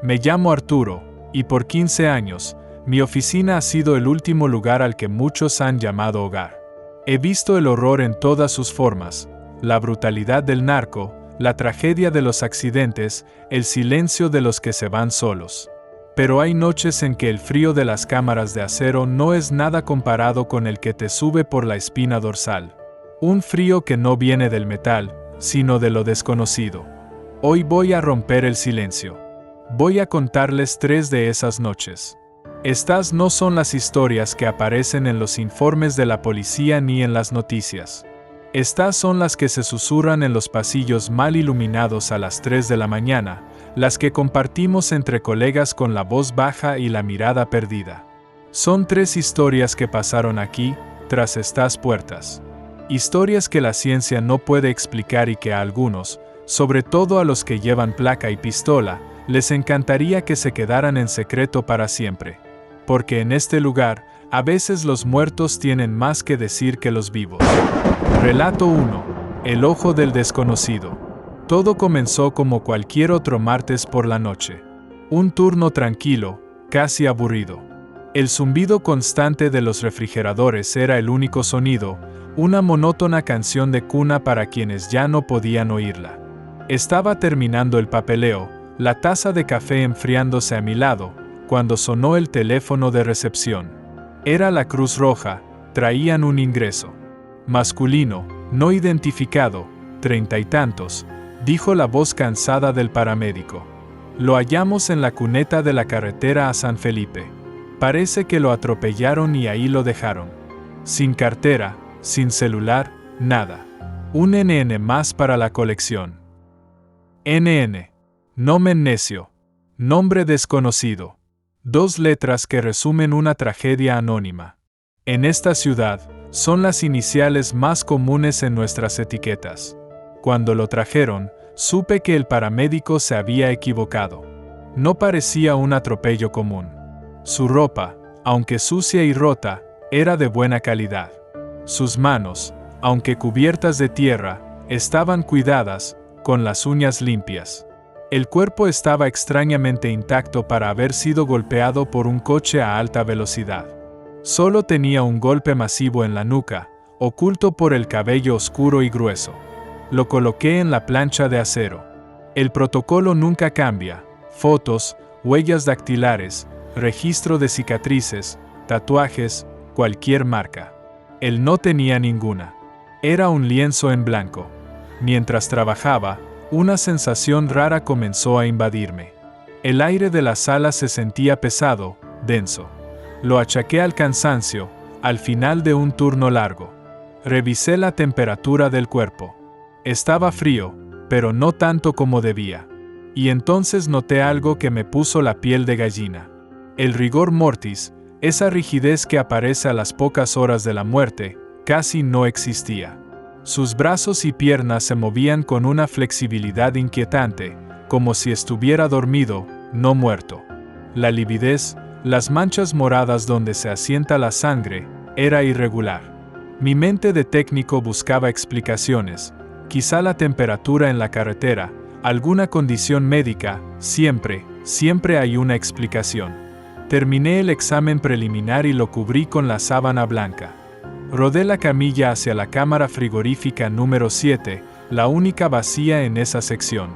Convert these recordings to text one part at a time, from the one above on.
Me llamo Arturo, y por 15 años, mi oficina ha sido el último lugar al que muchos han llamado hogar. He visto el horror en todas sus formas, la brutalidad del narco, la tragedia de los accidentes, el silencio de los que se van solos. Pero hay noches en que el frío de las cámaras de acero no es nada comparado con el que te sube por la espina dorsal. Un frío que no viene del metal, sino de lo desconocido. Hoy voy a romper el silencio. Voy a contarles 3 de esas noches. Estas no son las historias que aparecen en los informes de la policía ni en las noticias. Estas son las que se susurran en los pasillos mal iluminados a las 3 de la mañana, las que compartimos entre colegas con la voz baja y la mirada perdida. Son 3 historias que pasaron aquí, tras estas puertas. Historias que la ciencia no puede explicar y que a algunos, sobre todo a los que llevan placa y pistola, les encantaría que se quedaran en secreto para siempre. Porque en este lugar, a veces los muertos tienen más que decir que los vivos. Relato 1. El ojo del desconocido. Todo comenzó como cualquier otro martes por la noche. Un turno tranquilo, casi aburrido. El zumbido constante de los refrigeradores era el único sonido, una monótona canción de cuna para quienes ya no podían oírla. Estaba terminando el papeleo, la taza de café enfriándose a mi lado, cuando sonó el teléfono de recepción. Era la Cruz Roja, traían un ingreso. Masculino, no identificado, 30 y tantos, dijo la voz cansada del paramédico. Lo hallamos en la cuneta de la carretera a San Felipe. Parece que lo atropellaron y ahí lo dejaron. Sin cartera, sin celular, nada. Un NN más para la colección. NN. Nomen necio. Nombre desconocido. 2 letras que resumen una tragedia anónima. En esta ciudad, son las iniciales más comunes en nuestras etiquetas. Cuando lo trajeron, supe que el paramédico se había equivocado. No parecía un atropello común. Su ropa, aunque sucia y rota, era de buena calidad. Sus manos, aunque cubiertas de tierra, estaban cuidadas, con las uñas limpias. El cuerpo estaba extrañamente intacto para haber sido golpeado por un coche a alta velocidad. Solo tenía un golpe masivo en la nuca, oculto por el cabello oscuro y grueso. Lo coloqué en la plancha de acero. El protocolo nunca cambia: fotos, huellas dactilares, registro de cicatrices, tatuajes, cualquier marca. Él no tenía ninguna. Era un lienzo en blanco. Mientras trabajaba, una sensación rara comenzó a invadirme. El aire de la sala se sentía pesado, denso. Lo achaqué al cansancio, al final de un turno largo. Revisé la temperatura del cuerpo. Estaba frío, pero no tanto como debía. Y entonces noté algo que me puso la piel de gallina. El rigor mortis, esa rigidez que aparece a las pocas horas de la muerte, casi no existía. Sus brazos y piernas se movían con una flexibilidad inquietante, como si estuviera dormido, no muerto. La lividez, las manchas moradas donde se asienta la sangre, era irregular. Mi mente de técnico buscaba explicaciones, quizá la temperatura en la carretera, alguna condición médica, siempre hay una explicación. Terminé el examen preliminar y lo cubrí con la sábana blanca. Rodé la camilla hacia la cámara frigorífica número 7, la única vacía en esa sección.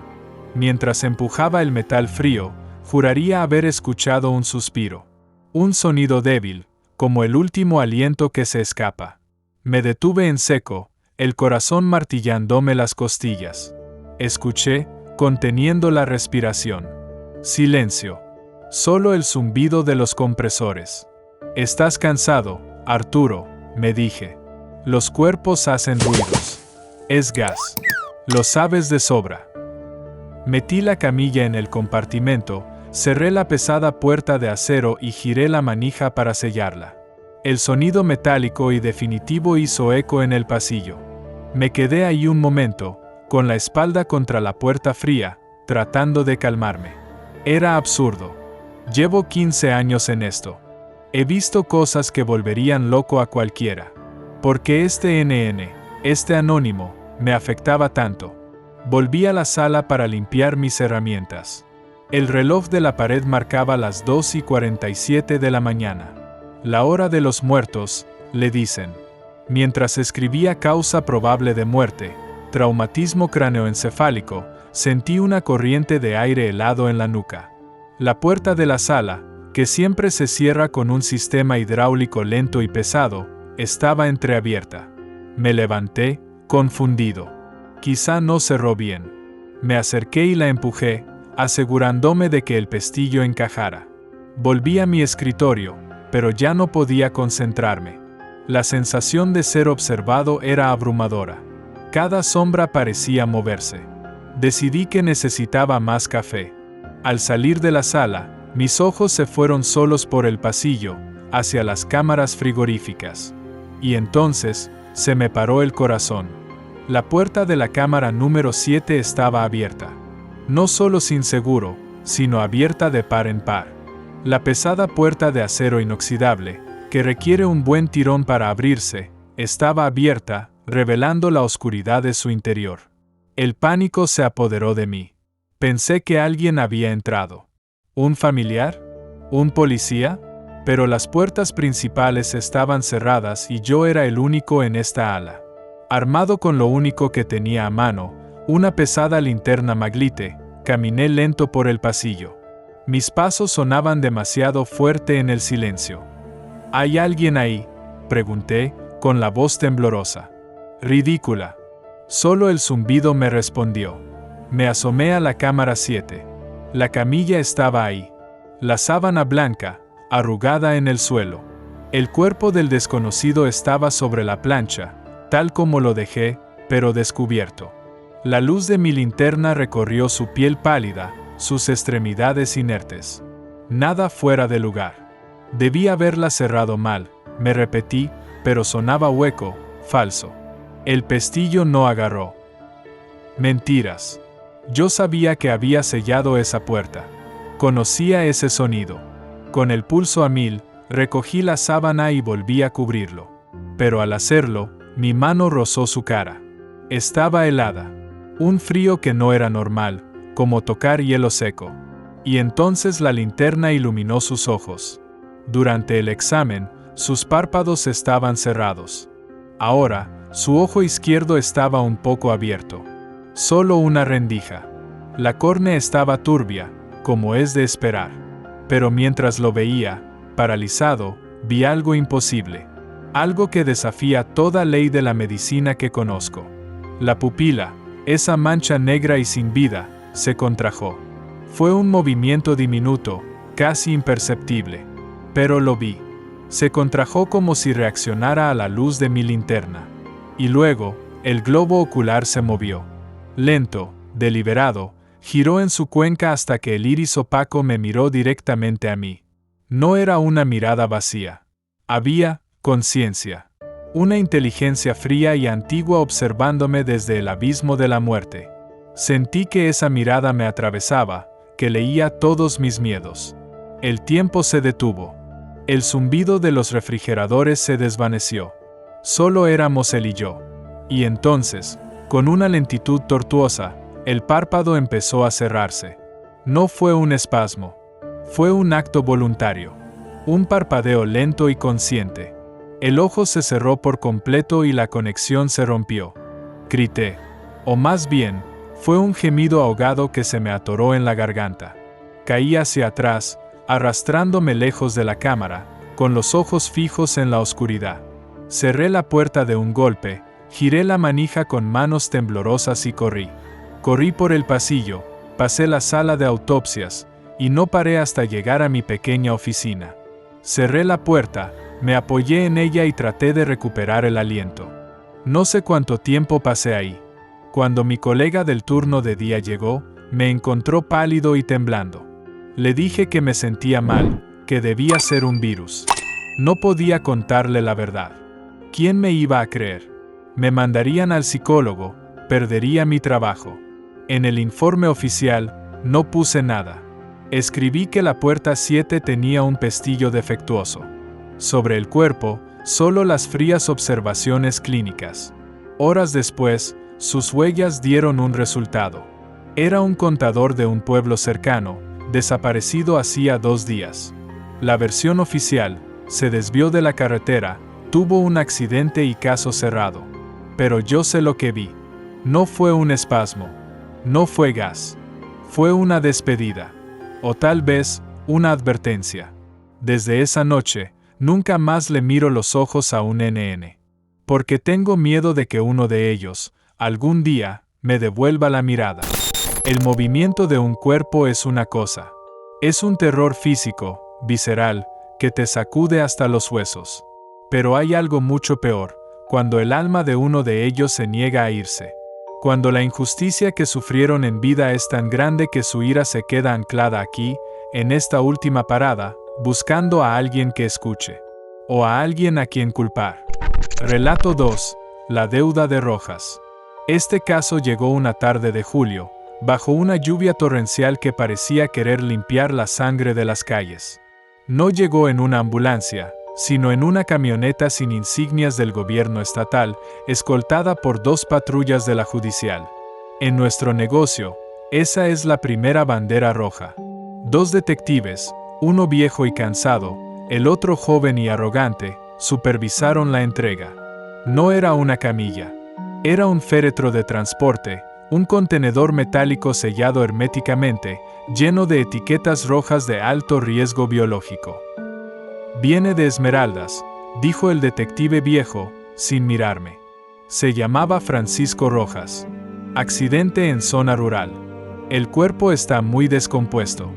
Mientras empujaba el metal frío, juraría haber escuchado un suspiro. Un sonido débil, como el último aliento que se escapa. Me detuve en seco, el corazón martillándome las costillas. Escuché, conteniendo la respiración. Silencio. Solo el zumbido de los compresores. «Estás cansado, Arturo», me dije. «Los cuerpos hacen ruidos. Es gas. Lo sabes de sobra». Metí la camilla en el compartimento, cerré la pesada puerta de acero y giré la manija para sellarla. El sonido metálico y definitivo hizo eco en el pasillo. Me quedé ahí un momento, con la espalda contra la puerta fría, tratando de calmarme. Era absurdo. Llevo 15 años en esto. He visto cosas que volverían loco a cualquiera. Porque este NN, este anónimo, me afectaba tanto. Volví a la sala para limpiar mis herramientas. El reloj de la pared marcaba las 2:47 de la mañana. La hora de los muertos, le dicen. Mientras escribía causa probable de muerte, traumatismo craneoencefálico, sentí una corriente de aire helado en la nuca. La puerta de la sala, que siempre se cierra con un sistema hidráulico lento y pesado, estaba entreabierta. Me levanté, confundido. Quizá no cerró bien. Me acerqué y la empujé, asegurándome de que el pestillo encajara. Volví a mi escritorio, pero ya no podía concentrarme. La sensación de ser observado era abrumadora. Cada sombra parecía moverse. Decidí que necesitaba más café. Al salir de la sala, mis ojos se fueron solos por el pasillo, hacia las cámaras frigoríficas. Y entonces, se me paró el corazón. La puerta de la cámara número 7 estaba abierta. No solo sin seguro, sino abierta de par en par. La pesada puerta de acero inoxidable, que requiere un buen tirón para abrirse, estaba abierta, revelando la oscuridad de su interior. El pánico se apoderó de mí. Pensé que alguien había entrado. ¿Un familiar? ¿Un policía? Pero las puertas principales estaban cerradas y yo era el único en esta ala. Armado con lo único que tenía a mano, una pesada linterna Maglite, caminé lento por el pasillo. Mis pasos sonaban demasiado fuerte en el silencio. ¿Hay alguien ahí?, pregunté, con la voz temblorosa. Ridícula. Solo el zumbido me respondió. Me asomé a la cámara 7. La camilla estaba ahí. La sábana blanca, arrugada en el suelo. El cuerpo del desconocido estaba sobre la plancha, tal como lo dejé, pero descubierto. La luz de mi linterna recorrió su piel pálida, sus extremidades inertes. Nada fuera de lugar. Debí haberla cerrado mal, me repetí, pero sonaba hueco, falso. El pestillo no agarró. Mentiras. Yo sabía que había sellado esa puerta. Conocía ese sonido. Con el pulso a 1000, recogí la sábana y volví a cubrirlo. Pero al hacerlo, mi mano rozó su cara. Estaba helada. Un frío que no era normal, como tocar hielo seco. Y entonces la linterna iluminó sus ojos. Durante el examen, sus párpados estaban cerrados. Ahora, su ojo izquierdo estaba un poco abierto. Solo una rendija. La córnea estaba turbia, como es de esperar. Pero mientras lo veía, paralizado, vi algo imposible. Algo que desafía toda ley de la medicina que conozco. La pupila, esa mancha negra y sin vida, se contrajo. Fue un movimiento diminuto, casi imperceptible. Pero lo vi. Se contrajo como si reaccionara a la luz de mi linterna. Y luego, el globo ocular se movió. Lento, deliberado, giró en su cuenca hasta que el iris opaco me miró directamente a mí. No era una mirada vacía. Había conciencia. Una inteligencia fría y antigua observándome desde el abismo de la muerte. Sentí que esa mirada me atravesaba, que leía todos mis miedos. El tiempo se detuvo. El zumbido de los refrigeradores se desvaneció. Solo éramos él y yo. Y entonces, con una lentitud tortuosa, el párpado empezó a cerrarse. No fue un espasmo. Fue un acto voluntario. Un parpadeo lento y consciente. El ojo se cerró por completo y la conexión se rompió. Grité. O más bien, fue un gemido ahogado que se me atoró en la garganta. Caí hacia atrás, arrastrándome lejos de la cámara, con los ojos fijos en la oscuridad. Cerré la puerta de un golpe, giré la manija con manos temblorosas y corrí. Corrí por el pasillo, pasé la sala de autopsias, y no paré hasta llegar a mi pequeña oficina. Cerré la puerta, me apoyé en ella y traté de recuperar el aliento. No sé cuánto tiempo pasé ahí. Cuando mi colega del turno de día llegó, me encontró pálido y temblando. Le dije que me sentía mal, que debía ser un virus. No podía contarle la verdad. ¿Quién me iba a creer? Me mandarían al psicólogo, perdería mi trabajo. En el informe oficial, no puse nada. Escribí que la puerta 7 tenía un pestillo defectuoso. Sobre el cuerpo, solo las frías observaciones clínicas. Horas después, sus huellas dieron un resultado. Era un contador de un pueblo cercano, desaparecido hacía 2 días. La versión oficial, se desvió de la carretera, tuvo un accidente y caso cerrado. Pero yo sé lo que vi. No fue un espasmo. No fue gas. Fue una despedida. O tal vez, una advertencia. Desde esa noche, nunca más le miro los ojos a un NN. Porque tengo miedo de que uno de ellos, algún día, me devuelva la mirada. El movimiento de un cuerpo es una cosa. Es un terror físico, visceral, que te sacude hasta los huesos. Pero hay algo mucho peor, cuando el alma de uno de ellos se niega a irse. Cuando la injusticia que sufrieron en vida es tan grande que su ira se queda anclada aquí, en esta última parada, buscando a alguien que escuche. O a alguien a quien culpar. Relato 2. La deuda de Rojas. Este caso llegó una tarde de julio, bajo una lluvia torrencial que parecía querer limpiar la sangre de las calles. No llegó en una ambulancia, sino en una camioneta sin insignias del gobierno estatal, escoltada por 2 patrullas de la judicial. En nuestro negocio, esa es la primera bandera roja. 2 detectives, uno viejo y cansado, el otro joven y arrogante, supervisaron la entrega. No era una camilla. Era un féretro de transporte, un contenedor metálico sellado herméticamente, lleno de etiquetas rojas de alto riesgo biológico. «Viene de Esmeraldas», dijo el detective viejo, sin mirarme. Se llamaba Francisco Rojas. Accidente en zona rural. El cuerpo está muy descompuesto.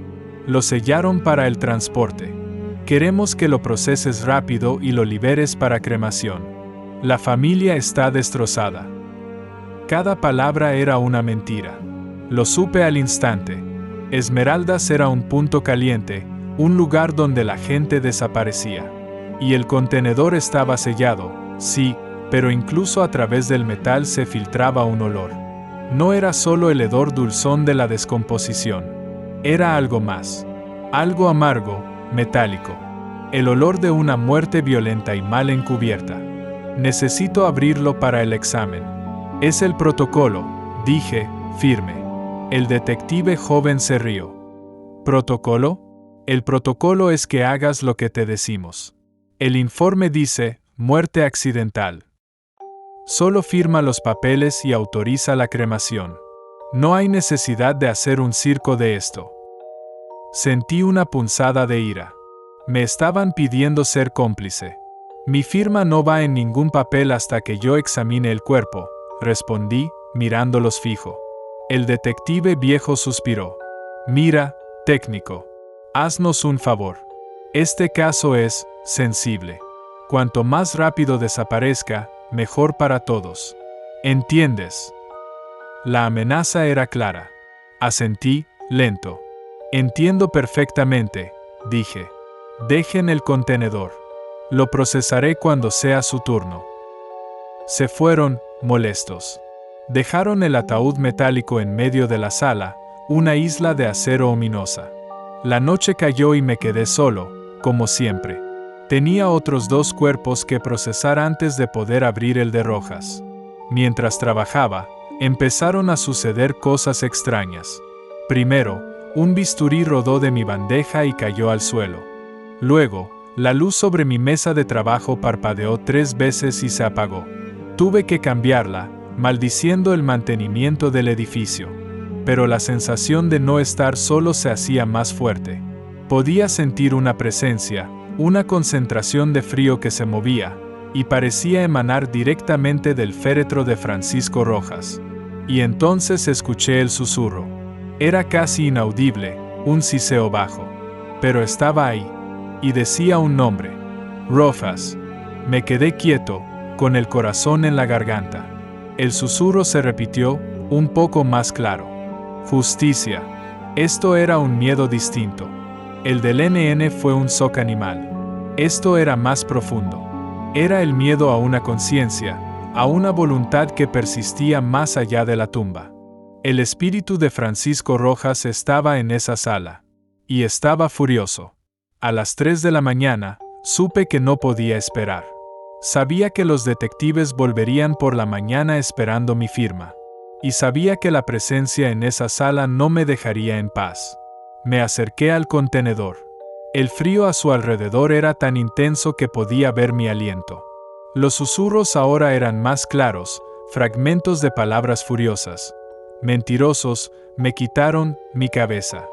Lo sellaron para el transporte. Queremos que lo proceses rápido y lo liberes para cremación. La familia está destrozada. Cada palabra era una mentira. Lo supe al instante. Esmeraldas era un punto caliente, un lugar donde la gente desaparecía. Y el contenedor estaba sellado, sí, pero incluso a través del metal se filtraba un olor. No era solo el hedor dulzón de la descomposición. Era algo más. Algo amargo, metálico. El olor de una muerte violenta y mal encubierta. Necesito abrirlo para el examen. Es el protocolo, dije, firme. El detective joven se rió. ¿Protocolo? El protocolo es que hagas lo que te decimos. El informe dice, muerte accidental. Solo firma los papeles y autoriza la cremación. No hay necesidad de hacer un circo de esto. Sentí una punzada de ira. Me estaban pidiendo ser cómplice. Mi firma no va en ningún papel hasta que yo examine el cuerpo, respondí, mirándolos fijo. El detective viejo suspiró. Mira, técnico. Haznos un favor. Este caso es sensible. Cuanto más rápido desaparezca, mejor para todos. ¿Entiendes? La amenaza era clara. Asentí, lento. Entiendo perfectamente, dije. Dejen el contenedor. Lo procesaré cuando sea su turno. Se fueron, molestos. Dejaron el ataúd metálico en medio de la sala, una isla de acero ominosa. La noche cayó y me quedé solo, como siempre. Tenía otros 2 cuerpos que procesar antes de poder abrir el de Rojas. Mientras trabajaba, empezaron a suceder cosas extrañas. Primero, un bisturí rodó de mi bandeja y cayó al suelo. Luego, la luz sobre mi mesa de trabajo parpadeó 3 veces y se apagó. Tuve que cambiarla, maldiciendo el mantenimiento del edificio. Pero la sensación de no estar solo se hacía más fuerte. Podía sentir una presencia, una concentración de frío que se movía, y parecía emanar directamente del féretro de Francisco Rojas. Y entonces escuché el susurro. Era casi inaudible, un siseo bajo. Pero estaba ahí. Y decía un nombre. Rojas. Me quedé quieto, con el corazón en la garganta. El susurro se repitió, un poco más claro. Justicia. Esto era un miedo distinto. El del NN fue un shock animal. Esto era más profundo. Era el miedo a una conciencia, a una voluntad que persistía más allá de la tumba. El espíritu de Francisco Rojas estaba en esa sala. Y estaba furioso. A las 3 de la mañana, supe que no podía esperar. Sabía que los detectives volverían por la mañana esperando mi firma. Y sabía que la presencia en esa sala no me dejaría en paz. Me acerqué al contenedor. El frío a su alrededor era tan intenso que podía ver mi aliento. Los susurros ahora eran más claros, fragmentos de palabras furiosas. Mentirosos, me quitaron mi cabeza.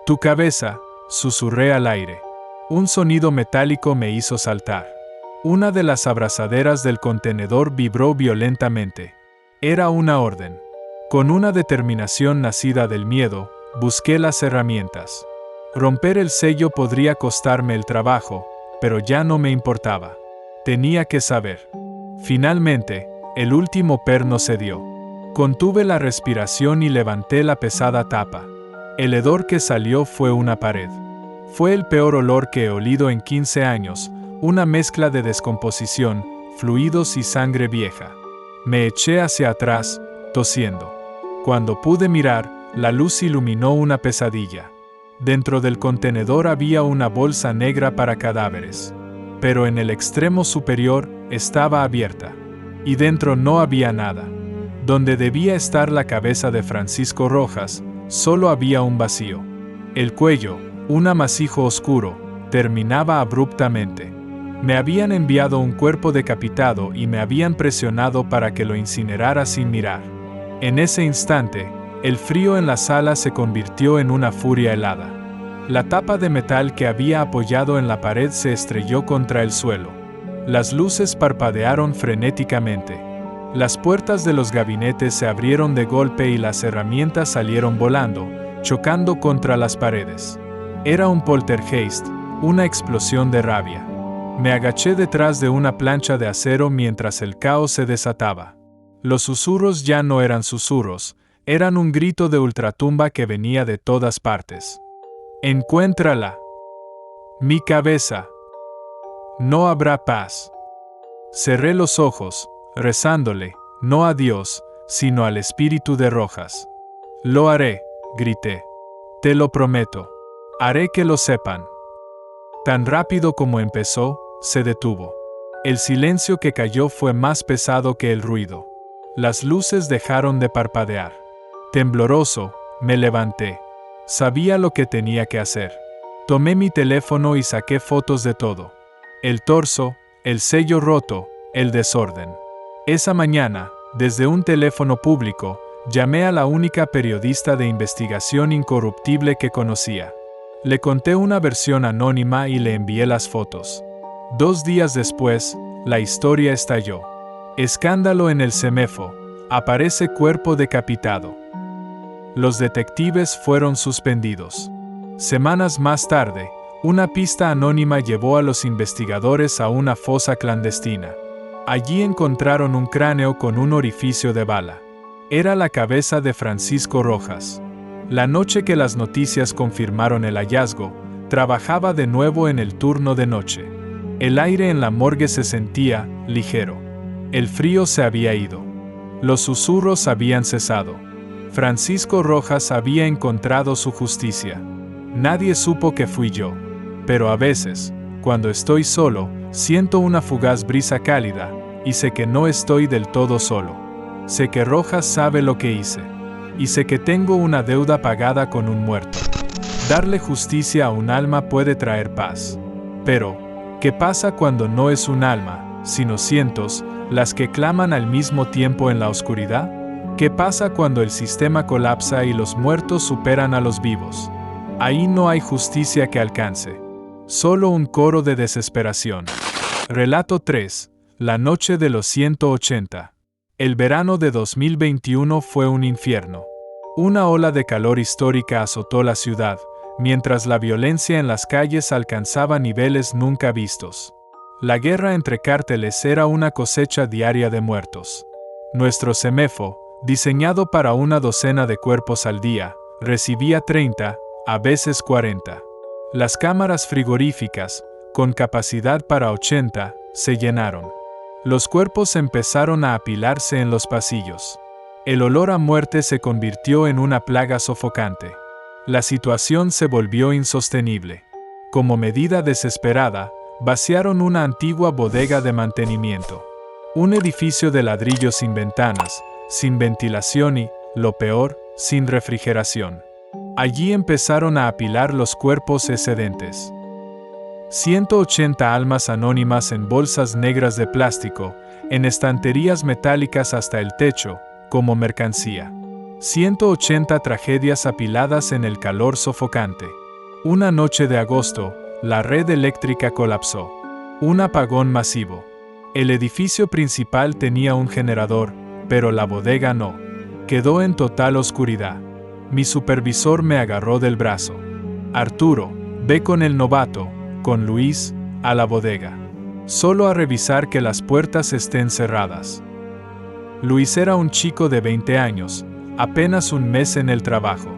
Tu cabeza, susurré al aire. Un sonido metálico me hizo saltar. Una de las abrazaderas del contenedor vibró violentamente. Era una orden. Con una determinación nacida del miedo, busqué las herramientas. Romper el sello podría costarme el trabajo, pero ya no me importaba. Tenía que saber. Finalmente, el último perno cedió. Contuve la respiración y levanté la pesada tapa. El hedor que salió fue una pared. Fue el peor olor que he olido en 15 años, una mezcla de descomposición, fluidos y sangre vieja. Me eché hacia atrás, tosiendo. Cuando pude mirar, la luz iluminó una pesadilla. Dentro del contenedor había una bolsa negra para cadáveres. Pero en el extremo superior estaba abierta. Y dentro no había nada. Donde debía estar la cabeza de Francisco Rojas, solo había un vacío. El cuello, un amasijo oscuro, terminaba abruptamente. Me habían enviado un cuerpo decapitado y me habían presionado para que lo incinerara sin mirar. En ese instante, el frío en la sala se convirtió en una furia helada. La tapa de metal que había apoyado en la pared se estrelló contra el suelo. Las luces parpadearon frenéticamente. Las puertas de los gabinetes se abrieron de golpe y las herramientas salieron volando, chocando contra las paredes. Era un poltergeist, una explosión de rabia. Me agaché detrás de una plancha de acero mientras el caos se desataba. Los susurros ya no eran susurros, eran un grito de ultratumba que venía de todas partes. Encuéntrala. Mi cabeza. No habrá paz. Cerré los ojos, rezándole, no a Dios, sino al espíritu de Rojas. Lo haré, grité. Te lo prometo. Haré que lo sepan. Tan rápido como empezó, se detuvo. El silencio que cayó fue más pesado que el ruido. Las luces dejaron de parpadear. Tembloroso, me levanté. Sabía lo que tenía que hacer. Tomé mi teléfono y saqué fotos de todo. El torso, el sello roto, el desorden. Esa mañana, desde un teléfono público, llamé a la única periodista de investigación incorruptible que conocía. Le conté una versión anónima y le envié las fotos. 2 días después, la historia estalló. Escándalo en el CEMEFO. Aparece cuerpo decapitado. Los detectives fueron suspendidos. Semanas más tarde, una pista anónima llevó a los investigadores a una fosa clandestina. Allí encontraron un cráneo con un orificio de bala. Era la cabeza de Francisco Rojas. La noche que las noticias confirmaron el hallazgo, trabajaba de nuevo en el turno de noche. El aire en la morgue se sentía ligero. El frío se había ido. Los susurros habían cesado. Francisco Rojas había encontrado su justicia. Nadie supo que fui yo. Pero a veces, cuando estoy solo, siento una fugaz brisa cálida, y sé que no estoy del todo solo. Sé que Rojas sabe lo que hice. Y sé que tengo una deuda pagada con un muerto. Darle justicia a un alma puede traer paz. Pero, ¿qué pasa cuando no es un alma, sino cientos, las que claman al mismo tiempo en la oscuridad? ¿Qué pasa cuando el sistema colapsa y los muertos superan a los vivos? Ahí no hay justicia que alcance. Solo un coro de desesperación. Relato 3. La noche de los 180. El verano de 2021 fue un infierno. Una ola de calor histórica azotó la ciudad, mientras la violencia en las calles alcanzaba niveles nunca vistos. La guerra entre cárteles era una cosecha diaria de muertos. Nuestro CEMEFO, diseñado para una docena de cuerpos al día, recibía 30, a veces 40. Las cámaras frigoríficas, con capacidad para 80, se llenaron. Los cuerpos empezaron a apilarse en los pasillos. El olor a muerte se convirtió en una plaga sofocante. La situación se volvió insostenible. Como medida desesperada, vaciaron una antigua bodega de mantenimiento. Un edificio de ladrillo sin ventanas, sin ventilación y, lo peor, sin refrigeración. Allí empezaron a apilar los cuerpos excedentes. 180 almas anónimas en bolsas negras de plástico, en estanterías metálicas hasta el techo, como mercancía. 180 tragedias apiladas en el calor sofocante. Una noche de agosto, la red eléctrica colapsó. Un apagón masivo. El edificio principal tenía un generador, pero la bodega no. Quedó en total oscuridad. Mi supervisor me agarró del brazo. Arturo, ve con el novato, con Luis, a la bodega. Solo a revisar que las puertas estén cerradas. Luis era un chico de 20 años, apenas un mes en el trabajo.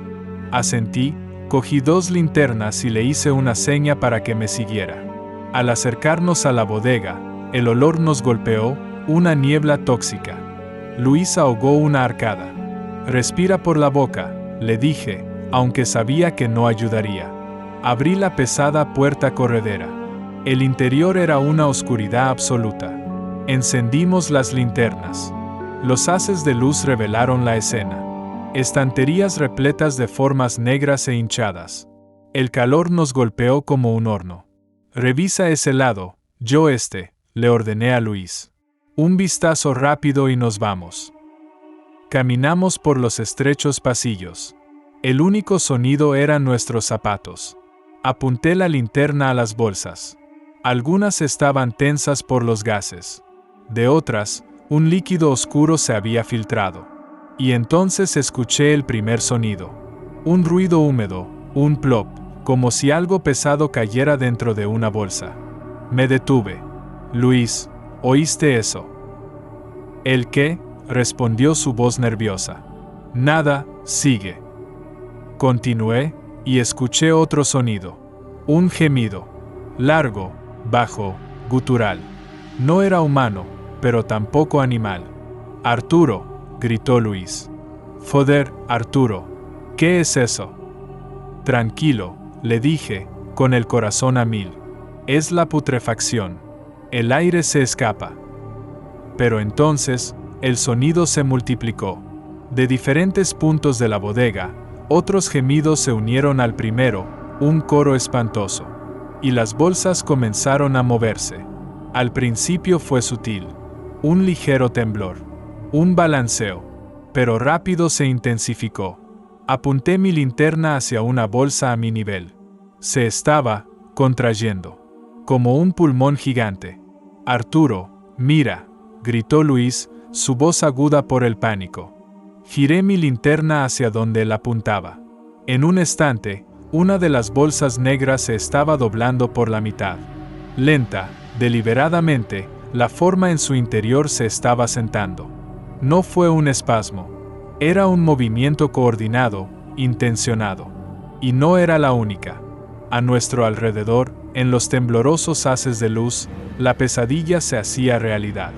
Asentí, cogí 2 linternas y le hice una seña para que me siguiera. Al acercarnos a la bodega, el olor nos golpeó, una niebla tóxica. Luis ahogó una arcada. Respira por la boca, le dije, aunque sabía que no ayudaría. Abrí la pesada puerta corredera. El interior era una oscuridad absoluta. Encendimos las linternas. Los haces de luz revelaron la escena. Estanterías repletas de formas negras e hinchadas. El calor nos golpeó como un horno. Revisa ese lado, yo le ordené a Luis. Un vistazo rápido y nos vamos. Caminamos por los estrechos pasillos. El único sonido eran nuestros zapatos. Apunté la linterna a las bolsas. Algunas estaban tensas por los gases. De otras, un líquido oscuro se había filtrado. Y entonces escuché el primer sonido. Un ruido húmedo, un plop, como si algo pesado cayera dentro de una bolsa. Me detuve. Luis, ¿oíste eso? ¿El qué? Respondió su voz nerviosa. Nada, sigue. Continué, y escuché otro sonido. Un gemido. Largo, bajo, gutural. No era humano, pero tampoco animal. Arturo, gritó Luis. Joder, Arturo, ¿qué es eso? Tranquilo, le dije, con el corazón a 1000. Es la putrefacción. El aire se escapa. Pero entonces, el sonido se multiplicó. De diferentes puntos de la bodega, otros gemidos se unieron al primero, un coro espantoso. Y las bolsas comenzaron a moverse. Al principio fue sutil. Un ligero temblor. Un balanceo. Pero rápido se intensificó. Apunté mi linterna hacia una bolsa a mi nivel. Se estaba contrayendo. Como un pulmón gigante. Arturo, mira, gritó Luis, su voz aguda por el pánico. Giré mi linterna hacia donde él apuntaba. En un instante, una de las bolsas negras se estaba doblando por la mitad. Lenta, deliberadamente, la forma en su interior se estaba sentando. No fue un espasmo. Era un movimiento coordinado, intencionado. Y no era la única. A nuestro alrededor, en los temblorosos haces de luz, la pesadilla se hacía realidad.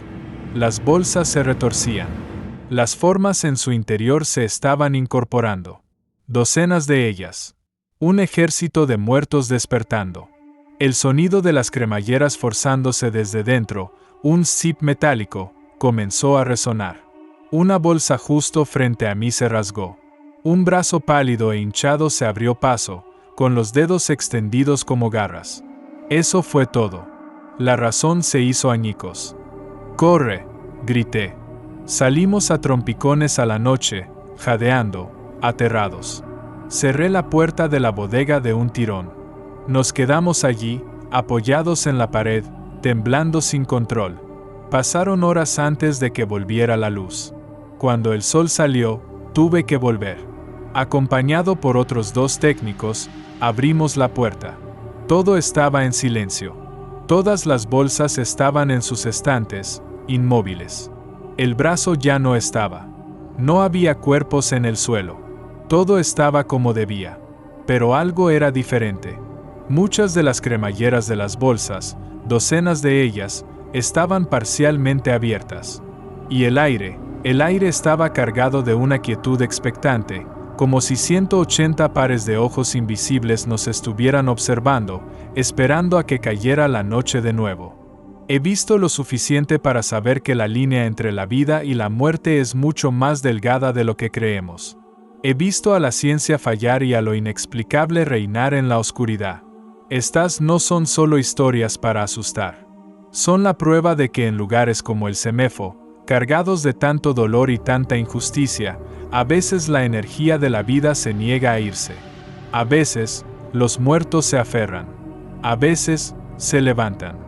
Las bolsas se retorcían. Las formas en su interior se estaban incorporando. Docenas de ellas. Un ejército de muertos despertando. El sonido de las cremalleras forzándose desde dentro, un zip metálico, comenzó a resonar. Una bolsa justo frente a mí se rasgó. Un brazo pálido e hinchado se abrió paso, con los dedos extendidos como garras. Eso fue todo. La razón se hizo añicos. ¡Corre!, grité. Salimos a trompicones a la noche, jadeando, aterrados. Cerré la puerta de la bodega de un tirón. Nos quedamos allí, apoyados en la pared, temblando sin control. Pasaron horas antes de que volviera la luz. Cuando el sol salió, tuve que volver. Acompañado por otros 2 técnicos, abrimos la puerta. Todo estaba en silencio. Todas las bolsas estaban en sus estantes, inmóviles. El brazo ya no estaba. No había cuerpos en el suelo. Todo estaba como debía. Pero algo era diferente. Muchas de las cremalleras de las bolsas, docenas de ellas, estaban parcialmente abiertas. Y el aire estaba cargado de una quietud expectante, como si 180 pares de ojos invisibles nos estuvieran observando, esperando a que cayera la noche de nuevo. He visto lo suficiente para saber que la línea entre la vida y la muerte es mucho más delgada de lo que creemos. He visto a la ciencia fallar y a lo inexplicable reinar en la oscuridad. Estas no son solo historias para asustar. Son la prueba de que en lugares como el CEMEFO, cargados de tanto dolor y tanta injusticia, a veces la energía de la vida se niega a irse. A veces, los muertos se aferran. A veces, se levantan.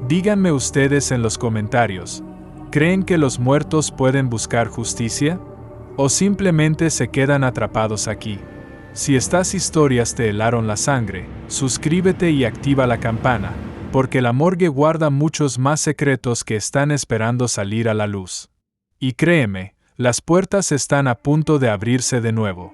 Díganme ustedes en los comentarios, ¿creen que los muertos pueden buscar justicia? ¿O simplemente se quedan atrapados aquí? Si estas historias te helaron la sangre, suscríbete y activa la campana, porque la morgue guarda muchos más secretos que están esperando salir a la luz. Y créeme, las puertas están a punto de abrirse de nuevo.